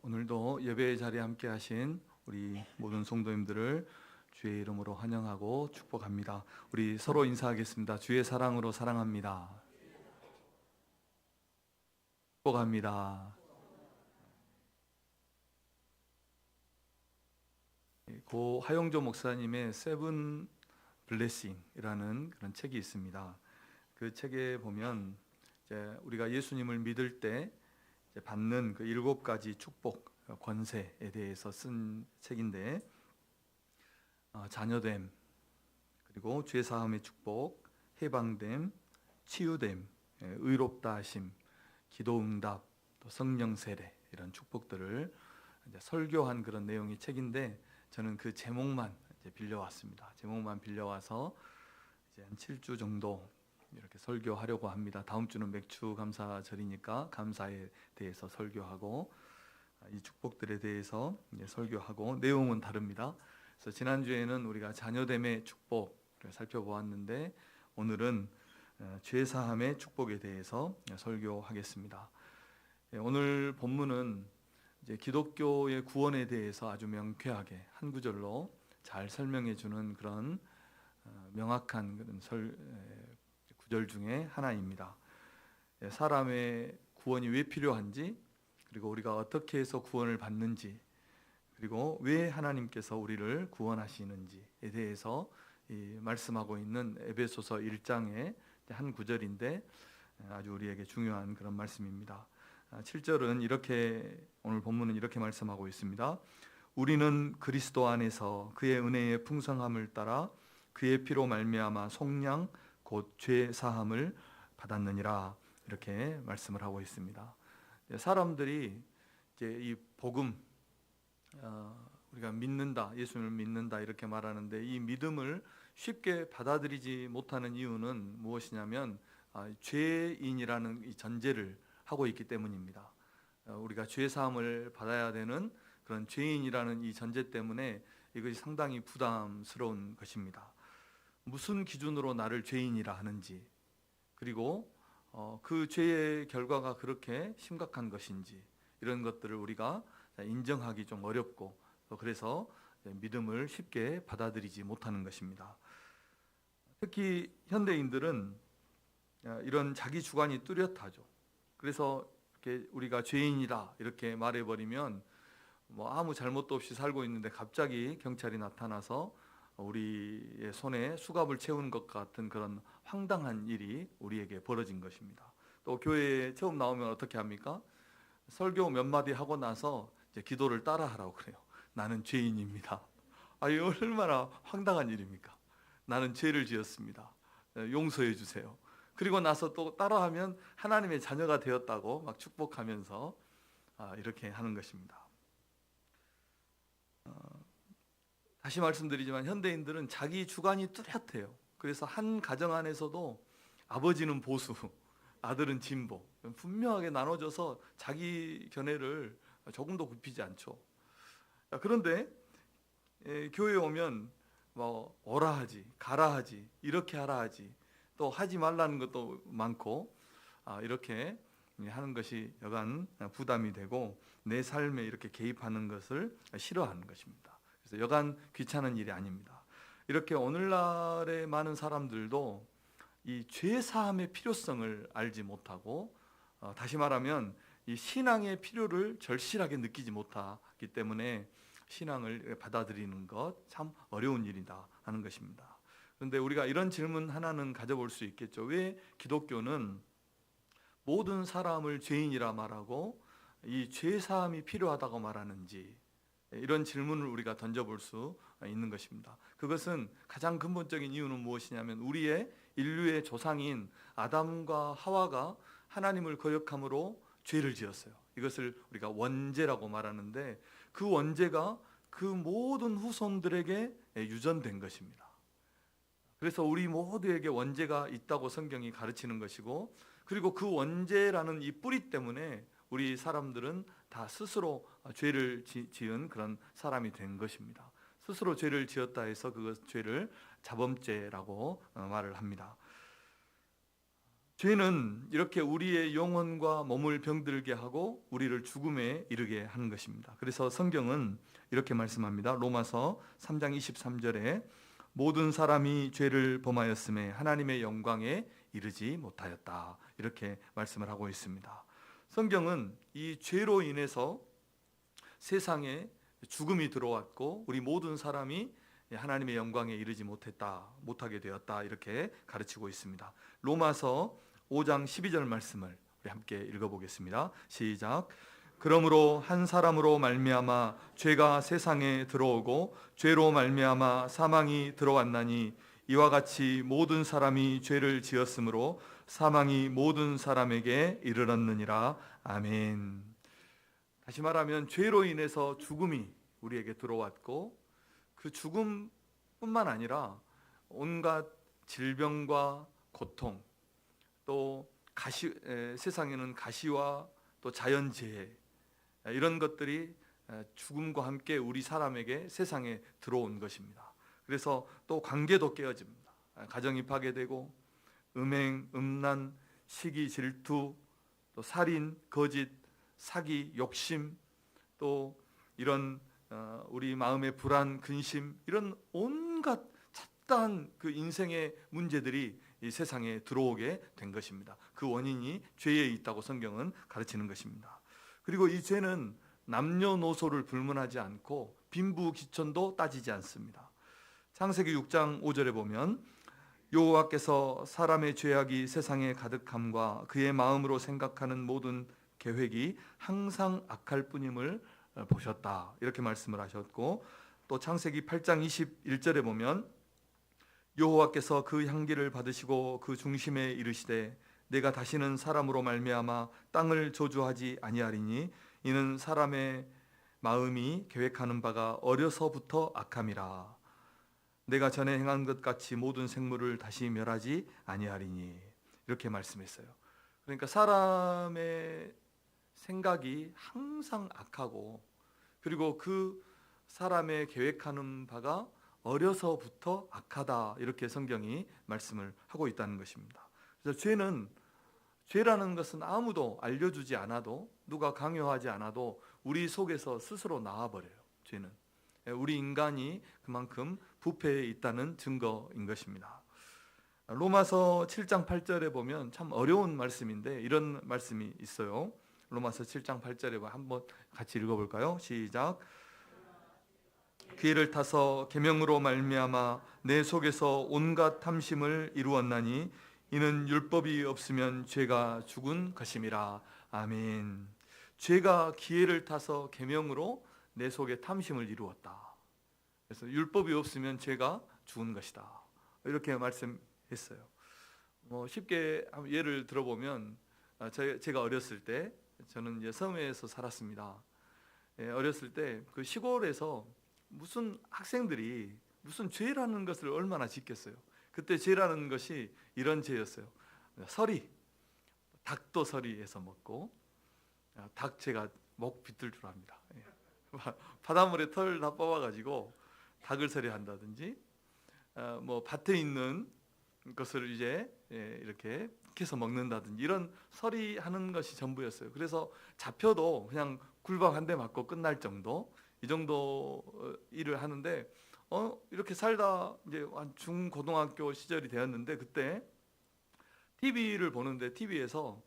오늘도 예배 자리에 함께 하신 우리 모든 성도님들을 주의 이름으로 환영하고 축복합니다. 우리 서로 인사하겠습니다. 주의 사랑으로 사랑합니다. 축복합니다. 고 하용조 목사님의 세븐 블레싱이라는 그런 책이 있습니다. 그 책에 보면 이제 우리가 예수님을 믿을 때 이제 받는 그 7가지 축복 권세에 대해서 쓴 책인데, 자녀됨, 그리고 죄사함의 축복, 해방됨, 치유됨, 의롭다 하심, 기도응답, 또 성령 세례, 이런 축복들을 이제 설교한 그런 내용의 책인데, 저는 그 제목만 이제 빌려왔습니다. 제목만 빌려와서 이제 한 7주 정도 이렇게 설교하려고 합니다. 다음 주는 맥주 감사절이니까 감사에 대해서 설교하고, 이 축복들에 대해서 설교하고, 내용은 다릅니다. 그래서 지난주에는 우리가 자녀됨의 축복을 살펴보았는데, 오늘은 죄사함의 축복에 대해서 설교하겠습니다. 오늘 본문은 이제 기독교의 구원에 대해서 아주 명쾌하게 한 구절로 잘 설명해 주는 그런 명확한 그런 구절 중에 하나입니다. 사람의 구원이 왜 필요한지, 그리고 우리가 어떻게 해서 구원을 받는지, 그리고 왜 하나님께서 우리를 구원하시는지에 대해서 말씀하고 있는 에베소서 1장의 한 구절인데, 아주 우리에게 중요한 그런 말씀입니다. 7절은 이렇게, 오늘 본문은 이렇게 말씀하고 있습니다. 우리는 그리스도 안에서 그의 은혜의 풍성함을 따라 그의 피로 말미암아 속량 곧 죄 사함을 받았느니라, 이렇게 말씀을 하고 있습니다. 사람들이 이제 이 복음, 우리가 믿는다, 예수님을 믿는다 이렇게 말하는데, 이 믿음을 쉽게 받아들이지 못하는 이유는 무엇이냐면 죄인이라는 이 전제를 하고 있기 때문입니다. 우리가 죄 사함을 받아야 되는 그런 죄인이라는 이 전제 때문에 이것이 상당히 부담스러운 것입니다. 무슨 기준으로 나를 죄인이라 하는지, 그리고 그 죄의 결과가 그렇게 심각한 것인지, 이런 것들을 우리가 인정하기 좀 어렵고, 그래서 믿음을 쉽게 받아들이지 못하는 것입니다. 특히 현대인들은 이런 자기 주관이 뚜렷하죠. 그래서 이렇게 우리가 죄인이다 이렇게 말해버리면, 아무 잘못도 없이 살고 있는데 갑자기 경찰이 나타나서 우리의 손에 수갑을 채우는 것 같은 그런 황당한 일이 우리에게 벌어진 것입니다. 또 교회에 처음 나오면 어떻게 합니까? 설교 몇 마디 하고 나서 이제 기도를 따라하라고 그래요. 나는 죄인입니다. 이 얼마나 황당한 일입니까? 나는 죄를 지었습니다. 용서해 주세요. 그리고 나서 또 따라하면 하나님의 자녀가 되었다고 막 축복하면서 이렇게 하는 것입니다. 다시 말씀드리지만 현대인들은 자기 주관이 뚜렷해요. 그래서 한 가정 안에서도 아버지는 보수, 아들은 진보, 분명하게 나눠져서 자기 견해를 조금도 굽히지 않죠. 그런데 교회에 오면 오라 하지, 가라 하지, 이렇게 하라 하지, 또 하지 말라는 것도 많고, 이렇게 하는 것이 여간 부담이 되고 내 삶에 이렇게 개입하는 것을 싫어하는 것입니다. 그래서 여간 귀찮은 일이 아닙니다. 이렇게 오늘날의 많은 사람들도 이 죄 사함의 필요성을 알지 못하고, 다시 말하면 이 신앙의 필요를 절실하게 느끼지 못하기 때문에 신앙을 받아들이는 것 참 어려운 일이다 하는 것입니다. 그런데 우리가 이런 질문 하나는 가져볼 수 있겠죠. 왜 기독교는 모든 사람을 죄인이라 말하고 이 죄 사함이 필요하다고 말하는지, 이런 질문을 우리가 던져볼 수 있는 것입니다. 그것은 가장 근본적인 이유는 무엇이냐면, 우리의 인류의 조상인 아담과 하와가 하나님을 거역함으로 죄를 지었어요. 이것을 우리가 원죄라고 말하는데, 그 원죄가 그 모든 후손들에게 유전된 것입니다. 그래서 우리 모두에게 원죄가 있다고 성경이 가르치는 것이고, 그리고 그 원죄라는 이 뿌리 때문에 우리 사람들은 다 스스로 죄를 지은 그런 사람이 된 것입니다. 스스로 죄를 지었다 해서 그 죄를 자범죄라고 말을 합니다. 죄는 이렇게 우리의 영혼과 몸을 병들게 하고 우리를 죽음에 이르게 하는 것입니다. 그래서 성경은 이렇게 말씀합니다. 로마서 3장 23절에 모든 사람이 죄를 범하였음에 하나님의 영광에 이르지 못하였다, 이렇게 말씀을 하고 있습니다. 성경은 이 죄로 인해서 세상에 죽음이 들어왔고 우리 모든 사람이 하나님의 영광에 이르지 못하게 되었다, 이렇게 가르치고 있습니다. 로마서 5장 12절 말씀을 우리 함께 읽어보겠습니다. 시작. 그러므로 한 사람으로 말미암아 죄가 세상에 들어오고 죄로 말미암아 사망이 들어왔나니 이와 같이 모든 사람이 죄를 지었으므로 사망이 모든 사람에게 이르렀느니라. 아멘. 다시 말하면 죄로 인해서 죽음이 우리에게 들어왔고 그 죽음뿐만 아니라 온갖 질병과 고통, 또 세상에는 가시와 또 자연재해, 이런 것들이 죽음과 함께 우리 사람에게 세상에 들어온 것입니다. 그래서 또 관계도 깨어집니다. 가정이 파괴되고 음행, 음란, 시기, 질투, 또 살인, 거짓, 사기, 욕심, 또 이런 우리 마음의 불안, 근심, 이런 온갖 잡다한 그 인생의 문제들이 이 세상에 들어오게 된 것입니다. 그 원인이 죄에 있다고 성경은 가르치는 것입니다. 그리고 이 죄는 남녀노소를 불문하지 않고 빈부귀천도 따지지 않습니다. 창세기 6장 5절에 보면 여호와께서 사람의 죄악이 세상에 가득함과 그의 마음으로 생각하는 모든 계획이 항상 악할 뿐임을 보셨다, 이렇게 말씀을 하셨고, 또 창세기 8장 21절에 보면 여호와께서 그 향기를 받으시고 그 중심에 이르시되 내가 다시는 사람으로 말미암아 땅을 저주하지 아니하리니 이는 사람의 마음이 계획하는 바가 어려서부터 악함이라. 내가 전에 행한 것 같이 모든 생물을 다시 멸하지 아니하리니, 이렇게 말씀했어요. 그러니까 사람의 생각이 항상 악하고, 그리고 그 사람의 계획하는 바가 어려서부터 악하다, 이렇게 성경이 말씀을 하고 있다는 것입니다. 그래서 죄라는 것은 아무도 알려주지 않아도, 누가 강요하지 않아도 우리 속에서 스스로 나와버려요. 죄는 우리 인간이 그만큼 부패해 있다는 증거인 것입니다. 로마서 7장 8절에 보면 참 어려운 말씀인데 이런 말씀이 있어요. 로마서 7장 8절에 한번 같이 읽어볼까요? 시작. 기회를 타서 계명으로 말미암아 내 속에서 온갖 탐심을 이루었나니 이는 율법이 없으면 죄가 죽은 것임이라. 아멘. 죄가 기회를 타서 계명으로 내 속에 탐심을 이루었다. 그래서 율법이 없으면 죄가 죽은 것이다, 이렇게 말씀했어요. 쉽게 예를 들어보면 제가 어렸을 때, 저는 이제 섬에서 살았습니다. 어렸을 때 그 시골에서 무슨 학생들이 무슨 죄라는 것을 얼마나 짓겠어요. 그때 죄라는 것이 이런 죄였어요. 서리, 닭도 서리해서 먹고, 닭 제가 목 비틀 줄 압니다. 바닷물에 털 다 뽑아가지고 닭을 서리한다든지, 뭐 밭에 있는 것을 이제 이렇게 캐서 먹는다든지, 이런 서리하는 것이 전부였어요. 그래서 잡혀도 그냥 굴박 한 대 맞고 끝날 정도, 이 정도 일을 하는데, 이렇게 살다 이제 중고등학교 시절이 되었는데, 그때 TV를 보는데 TV에서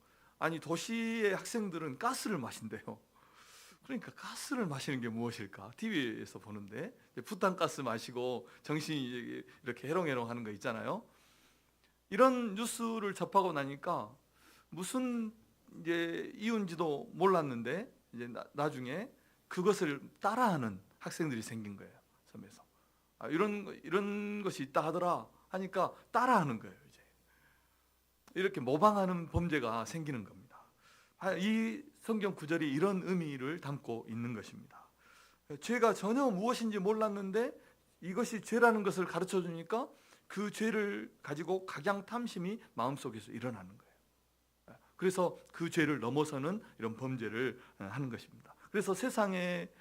도시의 학생들은 가스를 마신대요. 그러니까 가스를 마시는 게 무엇일까? TV에서 보는데 부탄가스 마시고 정신이 이렇게 해롱해롱 하는 거 있잖아요. 이런 뉴스를 접하고 나니까 무슨 이제 이유인지도 몰랐는데 이제 나중에 그것을 따라하는 학생들이 생긴 거예요. 섬에서. 이런 것이 있다 하더라 하니까 따라하는 거예요. 이제 이렇게 모방하는 범죄가 생기는 겁니다. 이 성경 구절이 이런 의미를 담고 있는 것입니다. 죄가 전혀 무엇인지 몰랐는데 이것이 죄라는 것을 가르쳐 주니까 그 죄를 가지고 각양탐심이 마음속에서 일어나는 거예요. 그래서 그 죄를 넘어서는 이런 범죄를 하는 것입니다. 그래서 세상의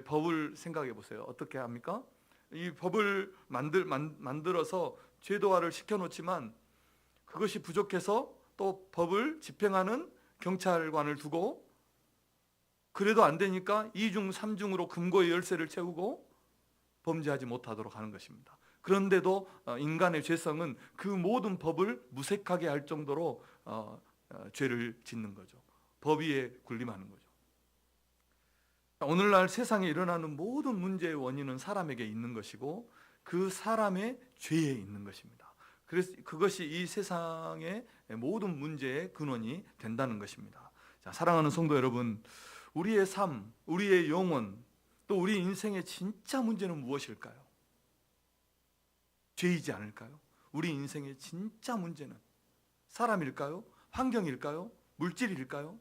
법을 생각해 보세요. 어떻게 합니까? 이 법을 만들어서 제도화를 시켜놓지만 그것이 부족해서 또 법을 집행하는 경찰관을 두고, 그래도 안 되니까 2중 3중으로 금고의 열쇠를 채우고 범죄하지 못하도록 하는 것입니다. 그런데도 인간의 죄성은 그 모든 법을 무색하게 할 정도로 죄를 짓는 거죠. 법 위에 군림하는 거죠. 오늘날 세상에 일어나는 모든 문제의 원인은 사람에게 있는 것이고 그 사람의 죄에 있는 것입니다. 그래서 그것이 이 세상의 모든 문제의 근원이 된다는 것입니다. 자, 사랑하는 성도 여러분, 우리의 삶, 우리의 영혼, 또 우리 인생의 진짜 문제는 무엇일까요? 죄이지 않을까요? 우리 인생의 진짜 문제는 사람일까요? 환경일까요? 물질일까요?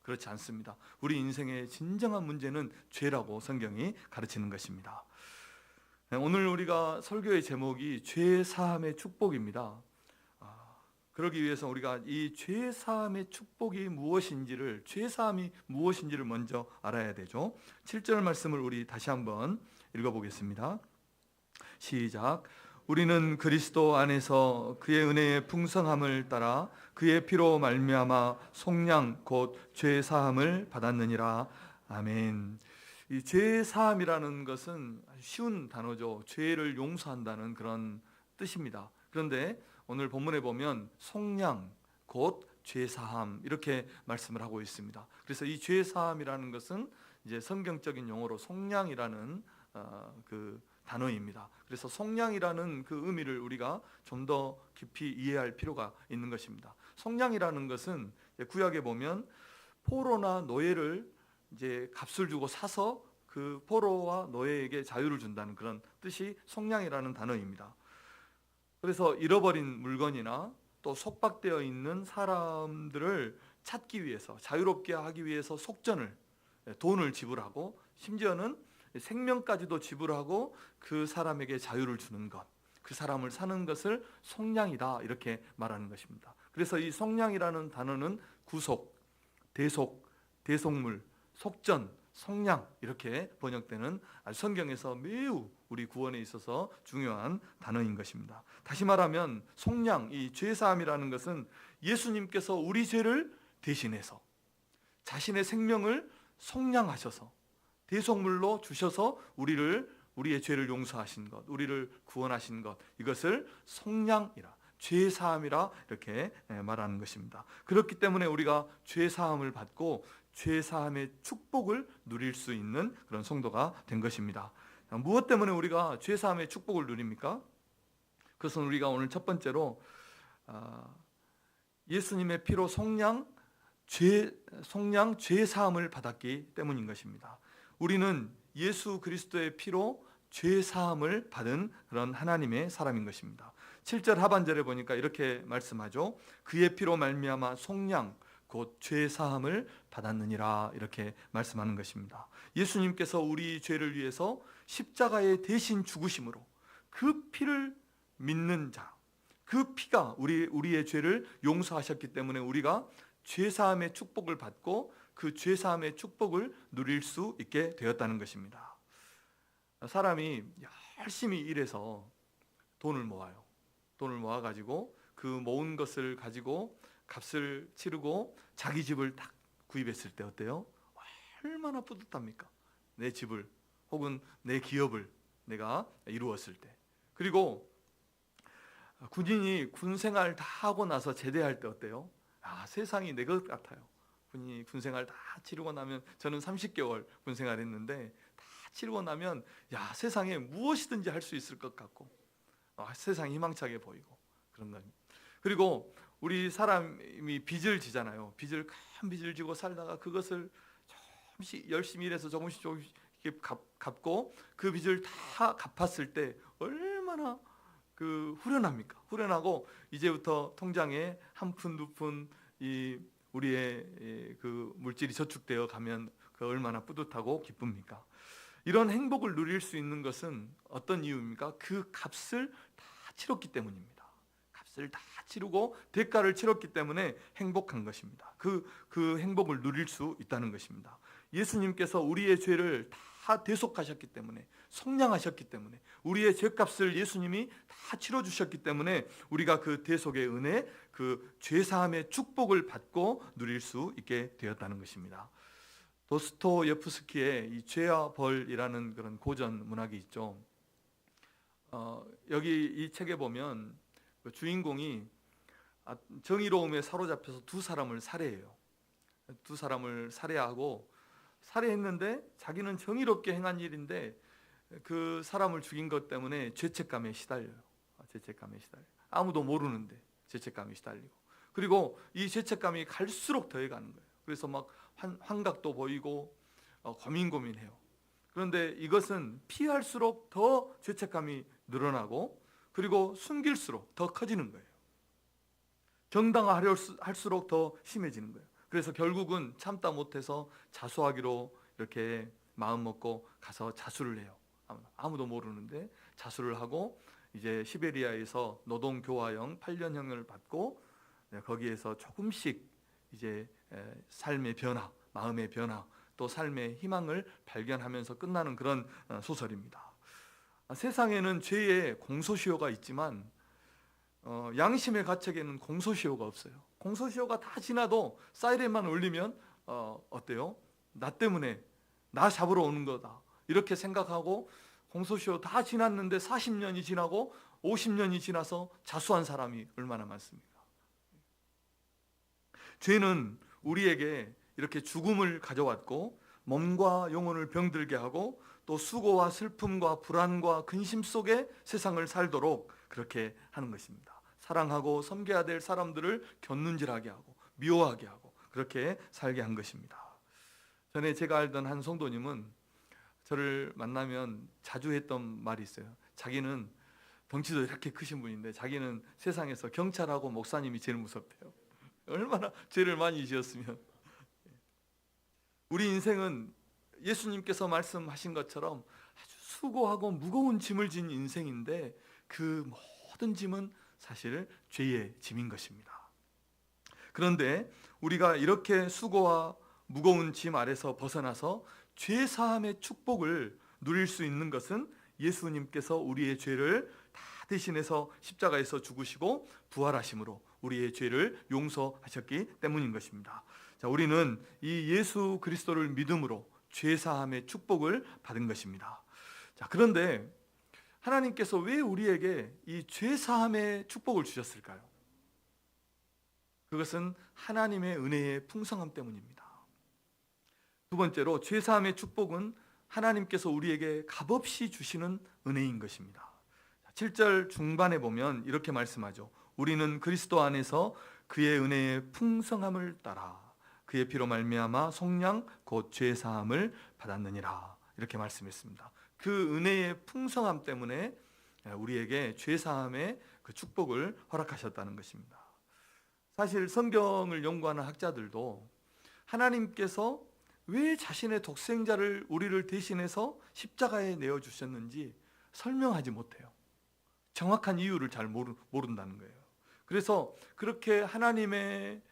그렇지 않습니다. 우리 인생의 진정한 문제는 죄라고 성경이 가르치는 것입니다. 오늘 우리가 설교의 제목이 죄 사함의 축복입니다. 그러기 위해서 우리가 이 죄 사함의 축복이 무엇인지를, 죄 사함이 무엇인지를 먼저 알아야 되죠. 7절 말씀을 우리 다시 한번 읽어보겠습니다. 시작. 우리는 그리스도 안에서 그의 은혜의 풍성함을 따라 그의 피로 말미암아 속량 곧 죄 사함을 받았느니라. 아멘. 이 죄 사함이라는 것은 쉬운 단어죠. 죄를 용서한다는 그런 뜻입니다. 그런데 오늘 본문에 보면 속량 곧 죄 사함 이렇게 말씀을 하고 있습니다. 그래서 이 죄 사함이라는 것은 이제 성경적인 용어로 속량이라는 그 단어입니다. 그래서 속량이라는 그 의미를 우리가 좀 더 깊이 이해할 필요가 있는 것입니다. 속량이라는 것은 구약에 보면 포로나 노예를 이제 값을 주고 사서 그 포로와 노예에게 자유를 준다는 그런 뜻이 속량이라는 단어입니다. 그래서 잃어버린 물건이나 또 속박되어 있는 사람들을 찾기 위해서, 자유롭게 하기 위해서 속전을, 돈을 지불하고 심지어는 생명까지도 지불하고 그 사람에게 자유를 주는 것, 그 사람을 사는 것을 속량이다 이렇게 말하는 것입니다. 그래서 이 속량이라는 단어는 구속, 대속, 대속물, 속전, 속량 이렇게 번역되는 성경에서 매우 우리 구원에 있어서 중요한 단어인 것입니다. 다시 말하면 속량, 이 죄사함이라는 것은 예수님께서 우리 죄를 대신해서 자신의 생명을 속량하셔서 대속물로 주셔서 우리의 죄를 용서하신 것, 우리를 구원하신 것, 이것을 속량이라, 죄사함이라 이렇게 말하는 것입니다. 그렇기 때문에 우리가 죄사함을 받고 죄사함의 축복을 누릴 수 있는 그런 성도가 된 것입니다. 무엇 때문에 우리가 죄사함의 축복을 누립니까? 그것은 우리가 오늘 첫 번째로 예수님의 피로 속량 죄사함을 받았기 때문인 것입니다. 우리는 예수 그리스도의 피로 죄사함을 받은 그런 하나님의 사람인 것입니다. 7절 하반절에 보니까 이렇게 말씀하죠. 그의 피로 말미암아 속량 곧 죄사함을 받았느니라 이렇게 말씀하는 것입니다. 예수님께서 우리 죄를 위해서 십자가에 대신 죽으심으로 그 피를 믿는 자, 그 피가 우리의 죄를 용서하셨기 때문에 우리가 죄사함의 축복을 받고 그 죄사함의 축복을 누릴 수 있게 되었다는 것입니다. 사람이 열심히 일해서 돈을 모아요. 돈을 모아가지고 그 모은 것을 가지고 값을 치르고 자기 집을 딱 구입했을 때 어때요? 얼마나 뿌듯합니까? 내 집을 혹은 내 기업을 내가 이루었을 때. 그리고 군인이 군생활 다 하고 나서 제대할 때 어때요? 세상이 내 것 같아요. 군인이 군생활 다 치르고 나면, 저는 30개월 군생활 했는데 다 치르고 나면 세상에 무엇이든지 할 수 있을 것 같고 세상이 희망차게 보이고 그런 겁니다. 그리고 우리 사람이 빚을 지잖아요. 큰 빚을 지고 살다가 그것을 조금씩 열심히 일해서 조금씩 갚고 그 빚을 다 갚았을 때 얼마나 후련합니까? 후련하고 이제부터 통장에 한 푼 두 푼 우리의 그 물질이 저축되어 가면 그 얼마나 뿌듯하고 기쁩니까? 이런 행복을 누릴 수 있는 것은 어떤 이유입니까? 그 값을 다 치렀기 때문입니다. 값을 다 치르고 대가를 치렀기 때문에 행복한 것입니다. 그 행복을 누릴 수 있다는 것입니다. 예수님께서 우리의 죄를 다 다 대속하셨기 때문에, 속량하셨기 때문에, 우리의 죄값을 예수님이 다 치러주셨기 때문에 우리가 그 대속의 은혜, 그 죄사함의 축복을 받고 누릴 수 있게 되었다는 것입니다. 도스토예프스키의 이 죄와 벌이라는 그런 고전 문학이 있죠. 여기 이 책에 보면 그 주인공이 정의로움에 사로잡혀서 두 사람을 살해해요. 두 사람을 살해하고, 살해했는데 자기는 정의롭게 행한 일인데 그 사람을 죽인 것 때문에 죄책감에 시달려요. 죄책감에 시달려. 아무도 모르는데 죄책감에 시달리고, 그리고 이 죄책감이 갈수록 더해가는 거예요. 그래서 막 환각도 보이고 고민해요. 그런데 이것은 피할수록 더 죄책감이 늘어나고, 그리고 숨길수록 더 커지는 거예요. 정당화할수록 더 심해지는 거예요. 그래서 결국은 참다 못해서 자수하기로 이렇게 마음 먹고 가서 자수를 해요. 아무도 모르는데 자수를 하고, 이제 시베리아에서 노동교화형 8년형을 받고, 거기에서 조금씩 이제 삶의 변화, 마음의 변화, 또 삶의 희망을 발견하면서 끝나는 그런 소설입니다. 세상에는 죄의 공소시효가 있지만 양심의 가책에는 공소시효가 없어요. 공소시효가 다 지나도 사이렌만 울리면 어때요? 나 때문에 나 잡으러 오는 거다, 이렇게 생각하고, 공소시효 다 지났는데 40년이 지나고 50년이 지나서 자수한 사람이 얼마나 많습니까? 죄는 우리에게 이렇게 죽음을 가져왔고, 몸과 영혼을 병들게 하고, 또 수고와 슬픔과 불안과 근심 속에 세상을 살도록 그렇게 하는 것입니다. 사랑하고 섬겨야 될 사람들을 곁눈질하게 하고 미워하게 하고 그렇게 살게 한 것입니다. 전에 제가 알던 한 성도님은 저를 만나면 자주 했던 말이 있어요. 자기는 덩치도 이렇게 크신 분인데 자기는 세상에서 경찰하고 목사님이 제일 무섭대요. 얼마나 죄를 많이 지었으면. 우리 인생은 예수님께서 말씀하신 것처럼 아주 수고하고 무거운 짐을 진 인생인데, 그 모든 짐은 사실 죄의 짐인 것입니다. 그런데 우리가 이렇게 수고와 무거운 짐 아래서 벗어나서 죄 사함의 축복을 누릴 수 있는 것은 예수님께서 우리의 죄를 다 대신해서 십자가에서 죽으시고 부활하심으로 우리의 죄를 용서하셨기 때문인 것입니다. 자, 우리는 이 예수 그리스도를 믿음으로 죄 사함의 축복을 받은 것입니다. 자, 그런데 하나님께서 왜 우리에게 이 죄 사함의 축복을 주셨을까요? 그것은 하나님의 은혜의 풍성함 때문입니다. 두 번째로, 죄 사함의 축복은 하나님께서 우리에게 값없이 주시는 은혜인 것입니다. 7절 중반에 보면 이렇게 말씀하죠. 우리는 그리스도 안에서 그의 은혜의 풍성함을 따라 그의 피로 말미암아 속량 곧 죄 사함을 받았느니라, 이렇게 말씀했습니다. 그 은혜의 풍성함 때문에 우리에게 죄 사함의 그 축복을 허락하셨다는 것입니다. 사실 성경을 연구하는 학자들도 하나님께서 왜 자신의 독생자를 우리를 대신해서 십자가에 내어 주셨는지 설명하지 못해요. 정확한 이유를 잘 모른다는 거예요. 그래서 그렇게 하나님의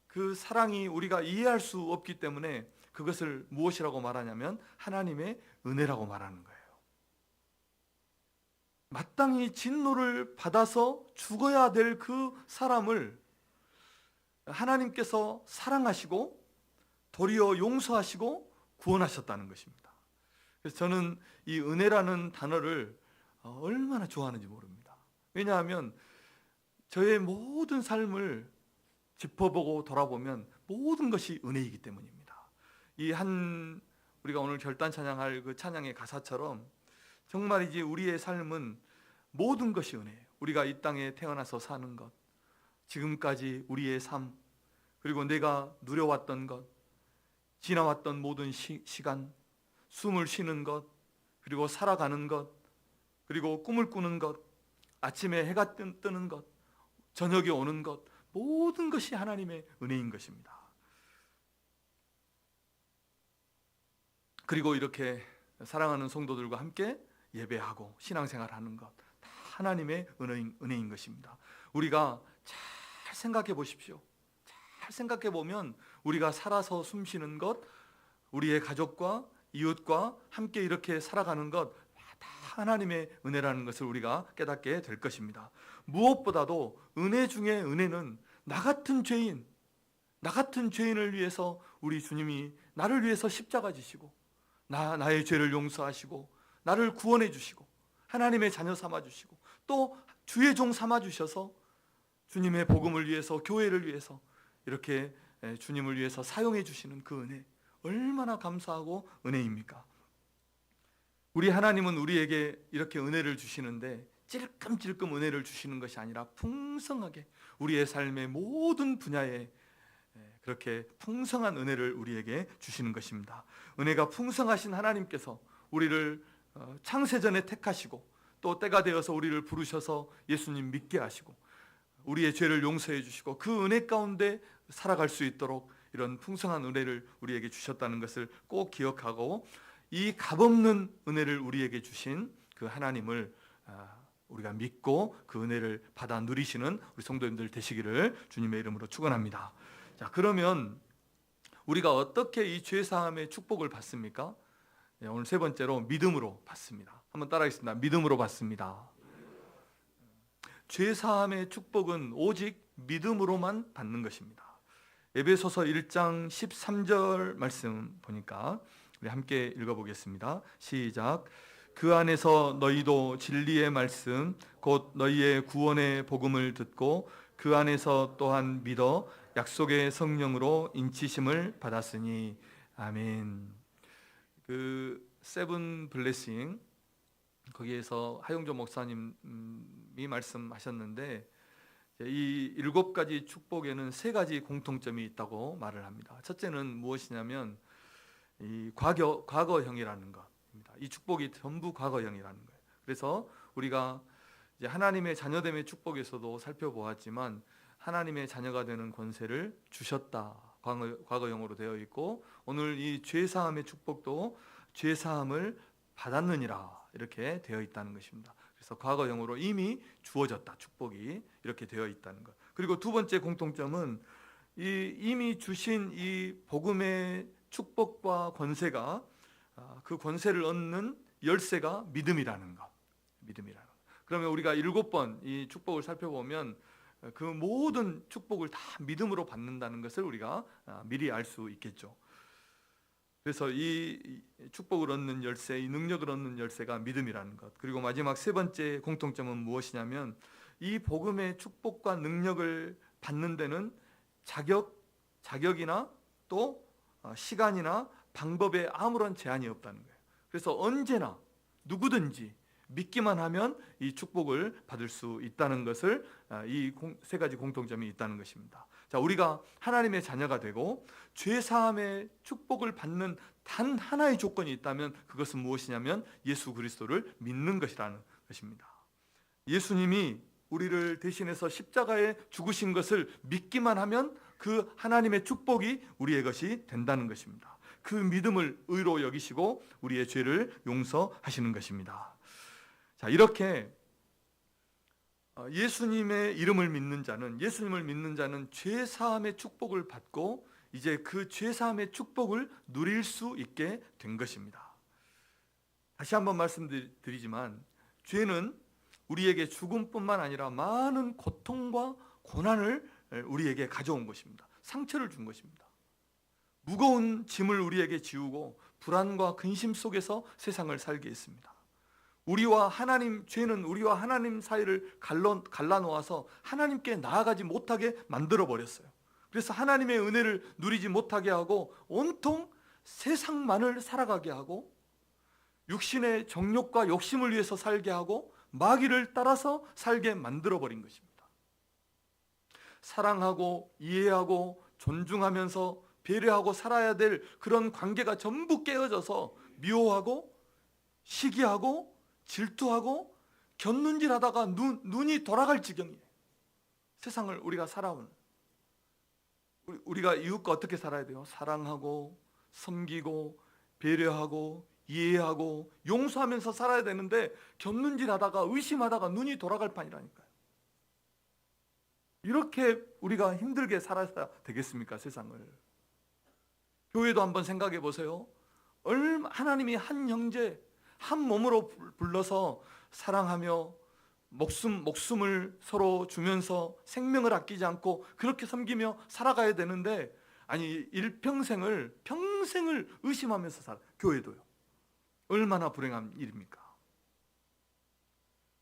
그 사랑이 우리가 이해할 수 없기 때문에 그것을 무엇이라고 말하냐면 하나님의 은혜라고 말하는 거예요. 마땅히 진노를 받아서 죽어야 될 그 사람을 하나님께서 사랑하시고 도리어 용서하시고 구원하셨다는 것입니다. 그래서 저는 이 은혜라는 단어를 얼마나 좋아하는지 모릅니다. 왜냐하면 저의 모든 삶을 짚어보고 돌아보면 모든 것이 은혜이기 때문입니다. 우리가 오늘 결단 찬양할 그 찬양의 가사처럼 정말이지 우리의 삶은 모든 것이 은혜예요. 우리가 이 땅에 태어나서 사는 것, 지금까지 우리의 삶, 그리고 내가 누려왔던 것, 지나왔던 모든 시간, 숨을 쉬는 것, 그리고 살아가는 것, 그리고 꿈을 꾸는 것, 아침에 해가 뜨는 것, 저녁이 오는 것, 모든 것이 하나님의 은혜인 것입니다. 그리고 이렇게 사랑하는 성도들과 함께 예배하고 신앙생활하는 것, 다 하나님의 은혜인 것입니다. 우리가 잘 생각해 보십시오. 잘 생각해 보면 우리가 살아서 숨쉬는 것, 우리의 가족과 이웃과 함께 이렇게 살아가는 것 다 하나님의 은혜라는 것을 우리가 깨닫게 될 것입니다. 무엇보다도 은혜 중에 은혜는 나 같은 죄인을 위해서 우리 주님이 나를 위해서 십자가 지시고 나의 죄를 용서하시고 나를 구원해 주시고 하나님의 자녀 삼아 주시고 또 주의 종 삼아 주셔서 주님의 복음을 위해서, 교회를 위해서 이렇게 주님을 위해서 사용해 주시는 그 은혜, 얼마나 감사하고 은혜입니까? 우리 하나님은 우리에게 이렇게 은혜를 주시는데 찔끔찔끔 은혜를 주시는 것이 아니라 풍성하게 우리의 삶의 모든 분야에 그렇게 풍성한 은혜를 우리에게 주시는 것입니다. 은혜가 풍성하신 하나님께서 우리를 창세전에 택하시고 또 때가 되어서 우리를 부르셔서 예수님 믿게 하시고 우리의 죄를 용서해 주시고 그 은혜 가운데 살아갈 수 있도록 이런 풍성한 은혜를 우리에게 주셨다는 것을 꼭 기억하고 이 값없는 은혜를 우리에게 주신 그 하나님을 우리가 믿고 그 은혜를 받아 누리시는 우리 성도님들 되시기를 주님의 이름으로 축원합니다. 자, 그러면 우리가 어떻게 이 죄사함의 축복을 받습니까? 네, 오늘 세 번째로 믿음으로 받습니다. 한번 따라하겠습니다. 믿음으로 받습니다. 죄사함의 축복은 오직 믿음으로만 받는 것입니다. 에베소서 1장 13절 말씀 보니까 우리 함께 읽어보겠습니다. 시작. 그 안에서 너희도 진리의 말씀 곧 너희의 구원의 복음을 듣고 그 안에서 또한 믿어 약속의 성령으로 인치심을 받았으니 아멘. 그 세븐 블레싱 거기에서 하용조 목사님이 말씀하셨는데 이 7가지 축복에는 3가지 공통점이 있다고 말을 합니다. 첫째는 무엇이냐면 이 과거형이라는 것입니다. 이 축복이 전부 과거형이라는 거예요. 그래서 우리가 이제 하나님의 자녀됨의 축복에서도 살펴보았지만 하나님의 자녀가 되는 권세를 주셨다. 과거형으로 되어 있고 오늘 이 죄사함의 축복도 죄사함을 받았느니라 이렇게 되어 있다는 것입니다. 그래서 과거형으로 이미 주어졌다. 축복이 이렇게 되어 있다는 것. 그리고 두 번째 공통점은 이미 주신 이 복음의 축복과 권세가 그 권세를 얻는 열쇠가 믿음이라는 것. 믿음이라는 것. 그러면 우리가 7번 이 축복을 살펴보면 그 모든 축복을 다 믿음으로 받는다는 것을 우리가 미리 알 수 있겠죠. 그래서 이 축복을 얻는 열쇠, 이 능력을 얻는 열쇠가 믿음이라는 것. 그리고 마지막 세 번째 공통점은 무엇이냐면 이 복음의 축복과 능력을 받는 데는 자격이나 또 시간이나 방법에 아무런 제한이 없다는 거예요. 그래서 언제나 누구든지 믿기만 하면 이 축복을 받을 수 있다는 것을 이 3가지 공통점이 있다는 것입니다. 자, 우리가 하나님의 자녀가 되고 죄 사함의 축복을 받는 단 하나의 조건이 있다면 그것은 무엇이냐면 예수 그리스도를 믿는 것이라는 것입니다. 예수님이 우리를 대신해서 십자가에 죽으신 것을 믿기만 하면 그 하나님의 축복이 우리의 것이 된다는 것입니다. 그 믿음을 의로 여기시고 우리의 죄를 용서하시는 것입니다. 자, 이렇게 예수님의 이름을 믿는 자는, 예수님을 믿는 자는 죄 사함의 축복을 받고 이제 그 죄 사함의 축복을 누릴 수 있게 된 것입니다. 다시 한번 말씀드리지만 죄는 우리에게 죽음뿐만 아니라 많은 고통과 고난을 우리에게 가져온 것입니다. 상처를 준 것입니다. 무거운 짐을 우리에게 지우고 불안과 근심 속에서 세상을 살게 했습니다. 죄는 우리와 하나님 사이를 갈라놓아서 하나님께 나아가지 못하게 만들어 버렸어요. 그래서 하나님의 은혜를 누리지 못하게 하고 온통 세상만을 살아가게 하고 육신의 정욕과 욕심을 위해서 살게 하고 마귀를 따라서 살게 만들어 버린 것입니다. 사랑하고 이해하고 존중하면서 배려하고 살아야 될 그런 관계가 전부 깨어져서 미워하고 시기하고 질투하고 곁눈질하다가 눈이 돌아갈 지경이에요. 세상을 우리가 살아온 우리가 이웃과 어떻게 살아야 돼요? 사랑하고 섬기고 배려하고 이해하고 용서하면서 살아야 되는데 곁눈질하다가 의심하다가 눈이 돌아갈 판이라니까요. 이렇게 우리가 힘들게 살아야 되겠습니까? 세상을. 교회도 한번 생각해 보세요. 하나님이 한 형제 한 몸으로 불러서 사랑하며 목숨을 서로 주면서 생명을 아끼지 않고 그렇게 섬기며 살아가야 되는데, 아니 평생을 의심하면서 살아. 교회도요. 얼마나 불행한 일입니까?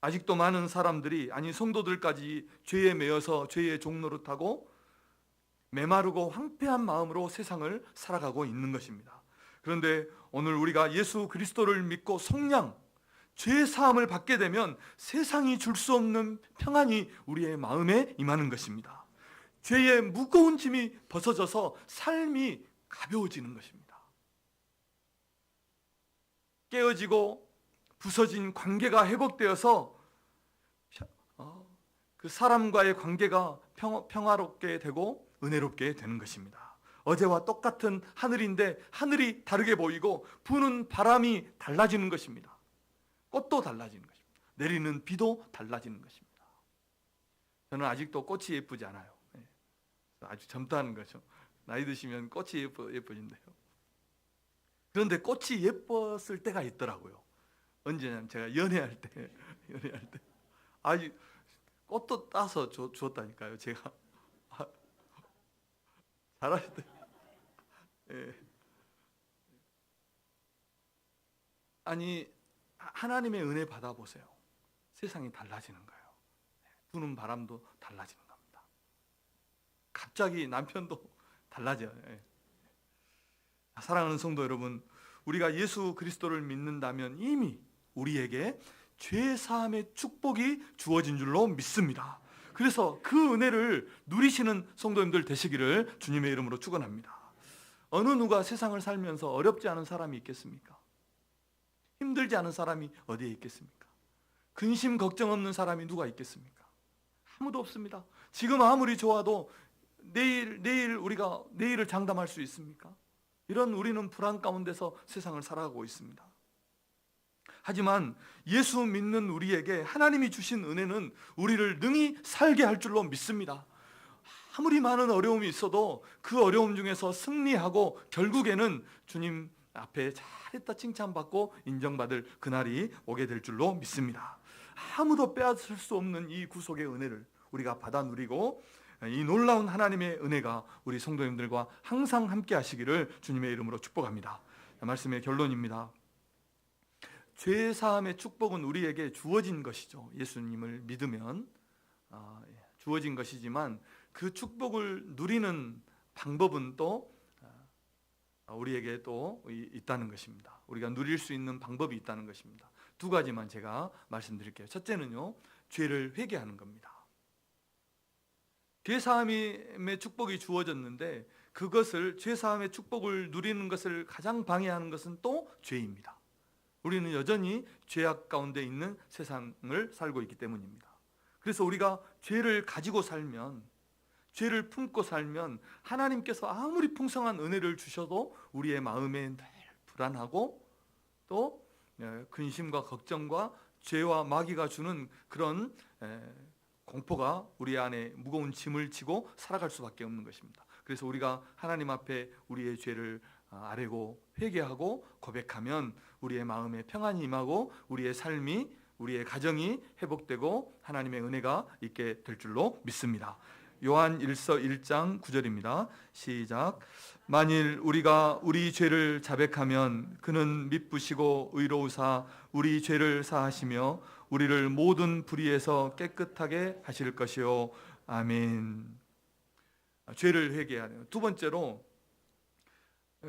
아직도 많은 사람들이, 아니 성도들까지 죄에 매여서 죄의 종로를 타고 메마르고 황폐한 마음으로 세상을 살아가고 있는 것입니다. 그런데 오늘 우리가 예수 그리스도를 믿고 속량 죄 사함을 받게 되면 세상이 줄 수 없는 평안이 우리의 마음에 임하는 것입니다. 죄의 무거운 짐이 벗어져서 삶이 가벼워지는 것입니다. 깨어지고 부서진 관계가 회복되어서 그 사람과의 관계가 평화롭게 되고 은혜롭게 되는 것입니다. 어제와 똑같은 하늘인데 하늘이 다르게 보이고 부는 바람이 달라지는 것입니다. 꽃도 달라지는 것입니다. 내리는 비도 달라지는 것입니다. 저는 아직도 꽃이 예쁘지 않아요. 아주 젊다는 거죠. 나이 드시면 꽃이 예뻐진대요. 그런데 꽃이 예뻤을 때가 있더라고요. 언제냐면 제가 연애할 때 아주 꽃도 따서 주었다니까요. 제가 잘하시대. 예. 아니 하나님의 은혜 받아보세요. 세상이 달라지는 거예요. 부는 바람도 달라지는 겁니다. 갑자기 남편도 달라져요. 예. 사랑하는 성도 여러분, 우리가 예수 그리스도를 믿는다면 이미 우리에게 죄 사함의 축복이 주어진 줄로 믿습니다. 그래서 그 은혜를 누리시는 성도님들 되시기를 주님의 이름으로 축원합니다. 어느 누가 세상을 살면서 어렵지 않은 사람이 있겠습니까? 힘들지 않은 사람이 어디에 있겠습니까? 근심 걱정 없는 사람이 누가 있겠습니까? 아무도 없습니다. 지금 아무리 좋아도 내일 우리가 내일을 장담할 수 있습니까? 이런 우리는 불안 가운데서 세상을 살아가고 있습니다. 하지만 예수 믿는 우리에게 하나님이 주신 은혜는 우리를 능히 살게 할 줄로 믿습니다. 아무리 많은 어려움이 있어도 그 어려움 중에서 승리하고 결국에는 주님 앞에 잘했다 칭찬받고 인정받을 그날이 오게 될 줄로 믿습니다. 아무도 빼앗을 수 없는 이 구속의 은혜를 우리가 받아 누리고 이 놀라운 하나님의 은혜가 우리 성도님들과 항상 함께 하시기를 주님의 이름으로 축복합니다. 말씀의 결론입니다. 죄 사함의 축복은 우리에게 주어진 것이죠. 예수님을 믿으면 주어진 것이지만 그 축복을 누리는 방법은 또 우리에게 또 있다는 것입니다. 우리가 누릴 수 있는 방법이 있다는 것입니다. 두 가지만 제가 말씀드릴게요. 첫째는요, 죄를 회개하는 겁니다. 죄 사함의 축복이 주어졌는데 그것을, 죄 사함의 축복을 누리는 것을 가장 방해하는 것은 또 죄입니다. 우리는 여전히 죄악 가운데 있는 세상을 살고 있기 때문입니다. 그래서 우리가 죄를 가지고 살면, 죄를 품고 살면 하나님께서 아무리 풍성한 은혜를 주셔도 우리의 마음에 늘 불안하고 또 근심과 걱정과 죄와 마귀가 주는 그런 공포가 우리 안에 무거운 짐을 지고 살아갈 수밖에 없는 것입니다. 그래서 우리가 하나님 앞에 우리의 죄를 아뢰고 회개하고 고백하면 우리의 마음에 평안이 임하고 우리의 삶이, 우리의 가정이 회복되고 하나님의 은혜가 있게 될 줄로 믿습니다. 요한 1서 1장 9절입니다. 시작. 만일 우리가 우리 죄를 자백하면 그는 미쁘시고 의로우사 우리 죄를 사하시며 우리를 모든 불의에서 깨끗하게 하실 것이요. 아멘. 죄를 회개하는. 두 번째로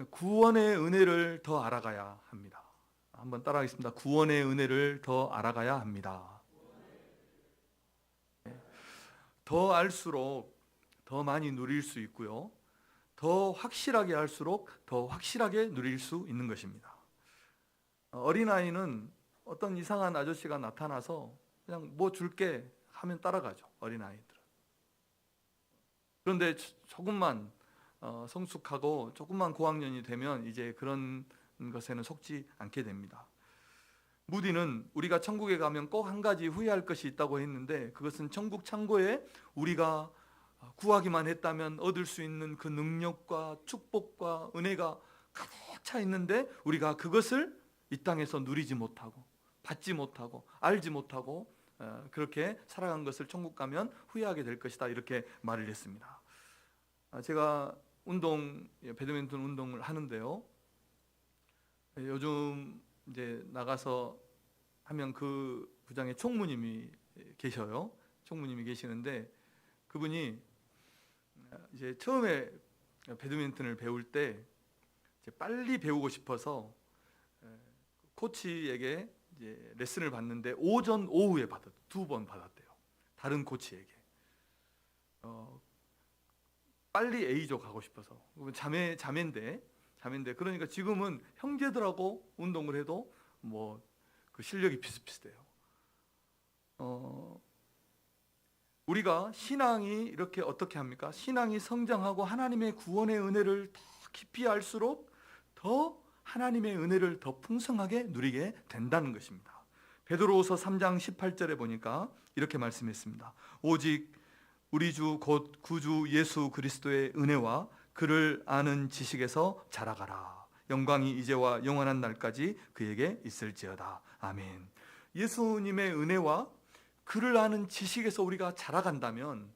구원의 은혜를 더 알아가야 합니다. 한번 따라하겠습니다. 구원의 은혜를 더 알아가야 합니다. 더 알수록 더 많이 누릴 수 있고요. 더 확실하게 할수록 더 확실하게 누릴 수 있는 것입니다. 어린아이는 어떤 이상한 아저씨가 나타나서 그냥 뭐 줄게 하면 따라가죠. 어린아이들은. 그런데 조금만 성숙하고 조금만 고학년이 되면 이제 그런 것에는 속지 않게 됩니다. 무디는 우리가 천국에 가면 꼭 한 가지 후회할 것이 있다고 했는데 그것은 천국 창고에 우리가 구하기만 했다면 얻을 수 있는 그 능력과 축복과 은혜가 가득 차 있는데 우리가 그것을 이 땅에서 누리지 못하고 받지 못하고 알지 못하고 그렇게 살아간 것을 천국 가면 후회하게 될 것이다, 이렇게 말을 했습니다. 제가 배드민턴 운동을 하는데요, 요즘 이제 나가서 하면 그 구장에 총무님이 계셔요. 총무님이 계시는데 그분이 이제 처음에 배드민턴을 배울 때 이제 빨리 배우고 싶어서 코치에게 이제 레슨을 받는데 오전 오후에 2번 받았대요. 다른 코치에게. 빨리 A조 가고 싶어서. 자매인데 그러니까 지금은 형제들하고 운동을 해도 뭐 그 실력이 비슷비슷해요. 우리가 신앙이 이렇게 어떻게 합니까? 신앙이 성장하고 하나님의 구원의 은혜를 더 깊이 알수록 더 하나님의 은혜를 더 풍성하게 누리게 된다는 것입니다. 베드로후서 3장 18절에 보니까 이렇게 말씀했습니다. 오직 우리 주 곧 구주 예수 그리스도의 은혜와 그를 아는 지식에서 자라가라. 영광이 이제와 영원한 날까지 그에게 있을지어다. 아멘. 예수님의 은혜와 그를 아는 지식에서 우리가 자라간다면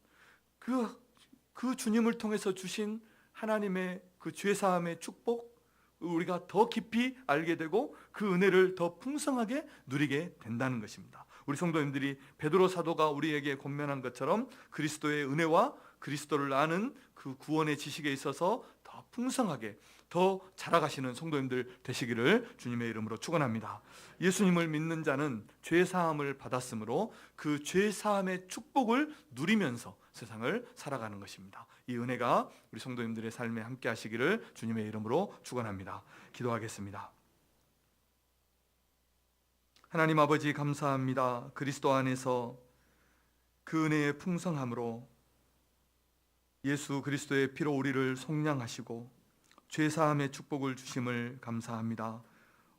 그 주님을 통해서 주신 하나님의 그 죄사함의 축복, 우리가 더 깊이 알게 되고 그 은혜를 더 풍성하게 누리게 된다는 것입니다. 우리 성도님들이 베드로 사도가 우리에게 권면한 것처럼 그리스도의 은혜와 그리스도를 아는 그 구원의 지식에 있어서 더 풍성하게 더 자라가시는 성도님들 되시기를 주님의 이름으로 축원합니다. 예수님을 믿는 자는 죄사함을 받았으므로 그 죄사함의 축복을 누리면서 세상을 살아가는 것입니다. 이 은혜가 우리 성도님들의 삶에 함께 하시기를 주님의 이름으로 축원합니다. 기도하겠습니다. 하나님 아버지, 감사합니다. 그리스도 안에서 그 은혜의 풍성함으로 예수 그리스도의 피로 우리를 속량하시고 죄사함의 축복을 주심을 감사합니다.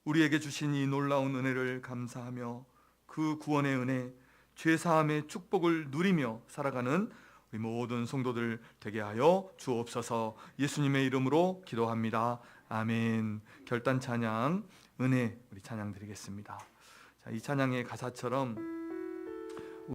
우리에게 주신 이 놀라운 은혜를 감사하며 그 구원의 은혜, 죄사함의 축복을 누리며 살아가는 우리 모든 성도들 되게 하여 주옵소서. 예수님의 이름으로 기도합니다. 아멘. 결단 찬양, 은혜, 우리 찬양 드리겠습니다. 자, 이 찬양의 가사처럼